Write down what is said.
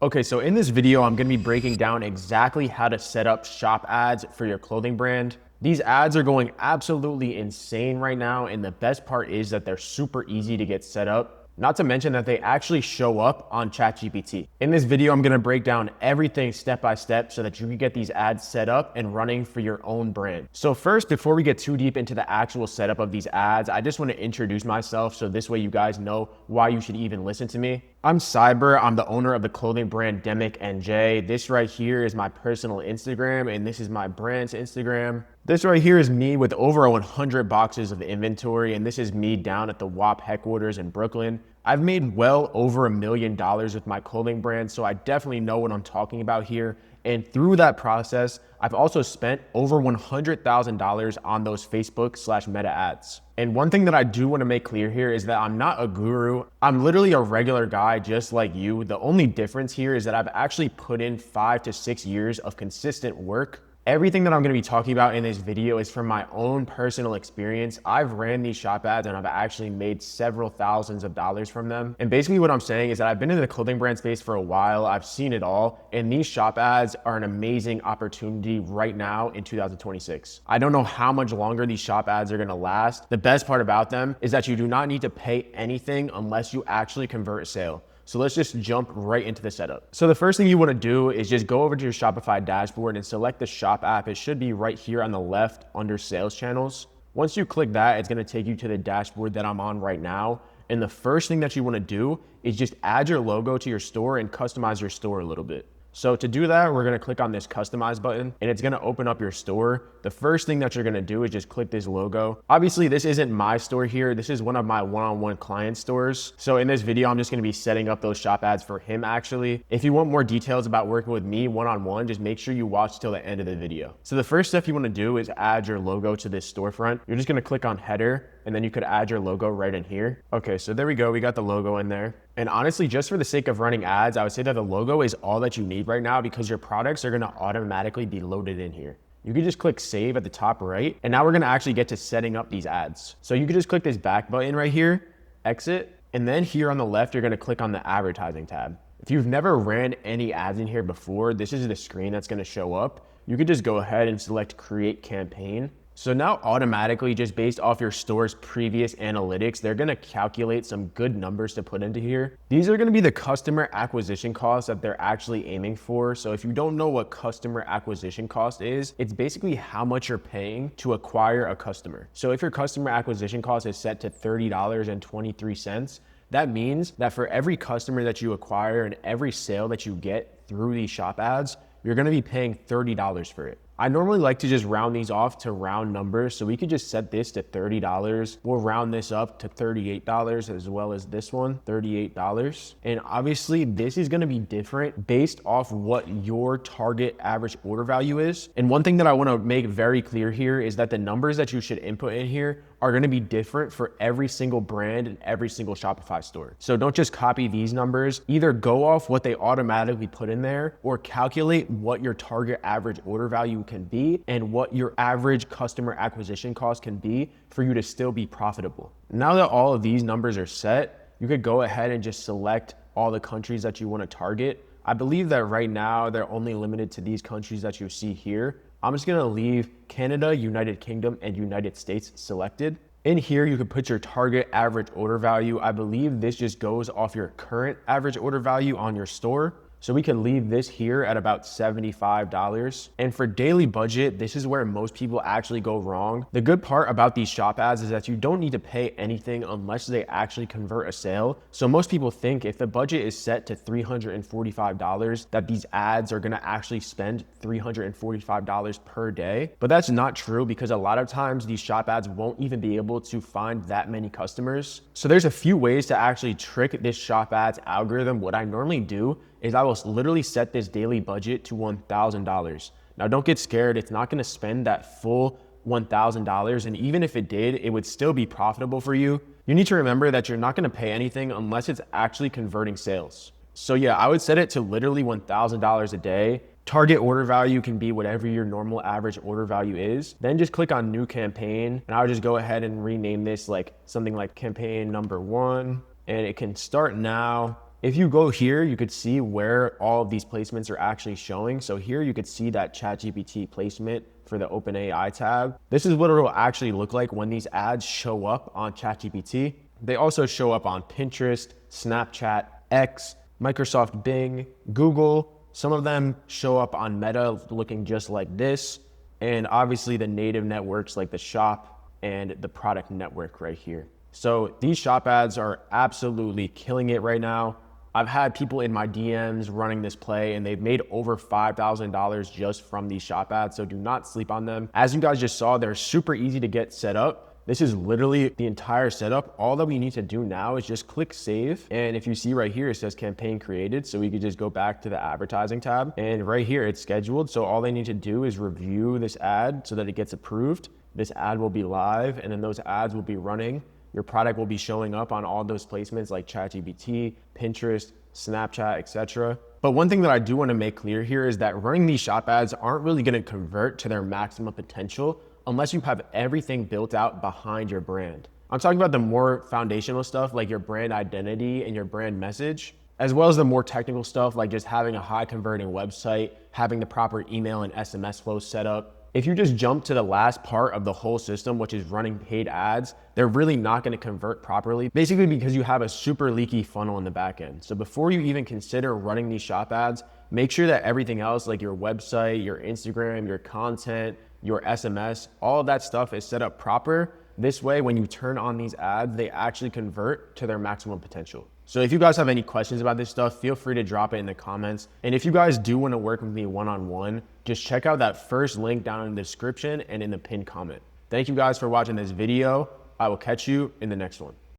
Okay, so in this video, I'm gonna be breaking down exactly how to set up shop ads for your clothing brand. These ads are going absolutely insane right now, and the best part is that they're super easy to get set up. Not to mention that they actually show up on ChatGPT. In this video, I'm gonna break down everything step by step so that you can get these ads set up and running for your own brand. So first, before we get too deep into the actual setup of these ads, I just wanna introduce myself so this way you guys know why you should even listen to me. I'm Cyber. I'm the owner of the clothing brand Demic NJ. This right here is my personal Instagram, and this is my brand's Instagram. This right here is me with over 100 boxes of inventory, and this is me down at the WAP headquarters in Brooklyn. I've made well over $1 million with my clothing brand, so I definitely know what I'm talking about here. And through that process, I've also spent over $100,000 on those Facebook/Meta ads. And one thing that I do want to make clear here is that I'm not a guru. I'm literally a regular guy just like you. The only difference here is that I've actually put in 5 to 6 years of consistent work. Everything that I'm going to be talking about in this video is from my own personal experience. I've ran these shop ads and I've actually made several thousands of dollars from them. And basically what I'm saying is that I've been in the clothing brand space for a while. I've seen it all. And these shop ads are an amazing opportunity right now in 2026. I don't know how much longer these shop ads are going to last. The best part about them is that you do not need to pay anything unless you actually convert a sale. So let's just jump right into the setup. So the first thing you want to do is just go over to your Shopify dashboard and select the shop app. It should be right here on the left under sales channels. Once you click that, it's going to take you to the dashboard that I'm on right now. And the first thing that you want to do is just add your logo to your store and customize your store a little bit. So to do that, we're gonna click on this customize button and it's gonna open up your store. The first thing that you're gonna do is just click this logo. Obviously, this isn't my store here. This is one of my one-on-one client stores. So in this video, I'm just gonna be setting up those shop ads for him actually. If you want more details about working with me one-on-one, just make sure you watch till the end of the video. So the first step you wanna do is add your logo to this storefront. You're just gonna click on header and then you could add your logo right in here. Okay, so there we go. We got the logo in there. And honestly, just for the sake of running ads, I would say that the logo is all that you need right now because your products are gonna automatically be loaded in here. You can just click save at the top right. And now we're gonna actually get to setting up these ads. So you can just click this back button right here, exit. And then here on the left, you're gonna click on the advertising tab. If you've never ran any ads in here before, this is the screen that's gonna show up. You could just go ahead and select create campaign. So now automatically, just based off your store's previous analytics, they're gonna calculate some good numbers to put into here. These are gonna be the customer acquisition costs that they're actually aiming for. So if you don't know what customer acquisition cost is, it's basically how much you're paying to acquire a customer. So if your customer acquisition cost is set to $30.23, that means that for every customer that you acquire and every sale that you get through these shop ads, you're gonna be paying $30 for it. I normally like to just round these off to round numbers. So we could just set this to $30. We'll round this up to $38 as well as this one, $38. And obviously this is gonna be different based off what your target average order value is. And one thing that I wanna make very clear here is that the numbers that you should input in here are gonna be different for every single brand and every single Shopify store. So don't just copy these numbers, either go off what they automatically put in there or calculate what your target average order value can be and what your average customer acquisition cost can be for you to still be profitable. Now that all of these numbers are set, you could go ahead and just select all the countries that you wanna target. I believe that right now they're only limited to these countries that you see here. I'm just gonna leave Canada, United Kingdom, and United States selected. In here, you could put your target average order value. I believe this just goes off your current average order value on your store. So we can leave this here at about $75. And for daily budget, this is where most people actually go wrong. The good part about these shop ads is that you don't need to pay anything unless they actually convert a sale. So most people think if the budget is set to $345, that these ads are gonna actually spend $345 per day. But that's not true because a lot of times these shop ads won't even be able to find that many customers. So there's a few ways to actually trick this shop ads algorithm. What I normally do is I will literally set this daily budget to $1,000. Now don't get scared, it's not gonna spend that full $1,000, and even if it did, it would still be profitable for you. You need to remember that you're not gonna pay anything unless it's actually converting sales. So yeah, I would set it to literally $1,000 a day. Target order value can be whatever your normal average order value is. Then just click on new campaign, and I would just go ahead and rename this like something like campaign number 1, and it can start now. If you go here, you could see where all of these placements are actually showing. So here you could see that ChatGPT placement for the OpenAI tab. This is what it'll actually look like when these ads show up on ChatGPT. They also show up on Pinterest, Snapchat, X, Microsoft Bing, Google. Some of them show up on Meta looking just like this. And obviously the native networks like the Shop and the Product Network right here. So these Shop ads are absolutely killing it right now. I've had people in my DMs running this play and they've made over $5,000 just from these Shop ads. So do not sleep on them. As you guys just saw, they're super easy to get set up. This is literally the entire setup. All that we need to do now is just click save. And if you see right here, it says campaign created. So we could just go back to the advertising tab and right here it's scheduled. So all they need to do is review this ad so that it gets approved. This ad will be live and then those ads will be running. Your product will be showing up on all those placements like ChatGPT, Pinterest, Snapchat, etc. But one thing that I do want to make clear here is that running these Shop ads aren't really going to convert to their maximum potential unless you have everything built out behind your brand. I'm talking about the more foundational stuff like your brand identity and your brand message, as well as the more technical stuff like just having a high converting website, having the proper email and SMS flow set up. If you just jump to the last part of the whole system, which is running paid ads, they're really not going to convert properly, basically because you have a super leaky funnel in the back end. So before you even consider running these Shop ads, make sure that everything else like your website, your Instagram, your content, your SMS, all of that stuff is set up proper. This way, when you turn on these ads, they actually convert to their maximum potential. So if you guys have any questions about this stuff, feel free to drop it in the comments. And if you guys do want to work with me one-on-one, just check out that first link down in the description and in the pinned comment. Thank you guys for watching this video. I will catch you in the next one.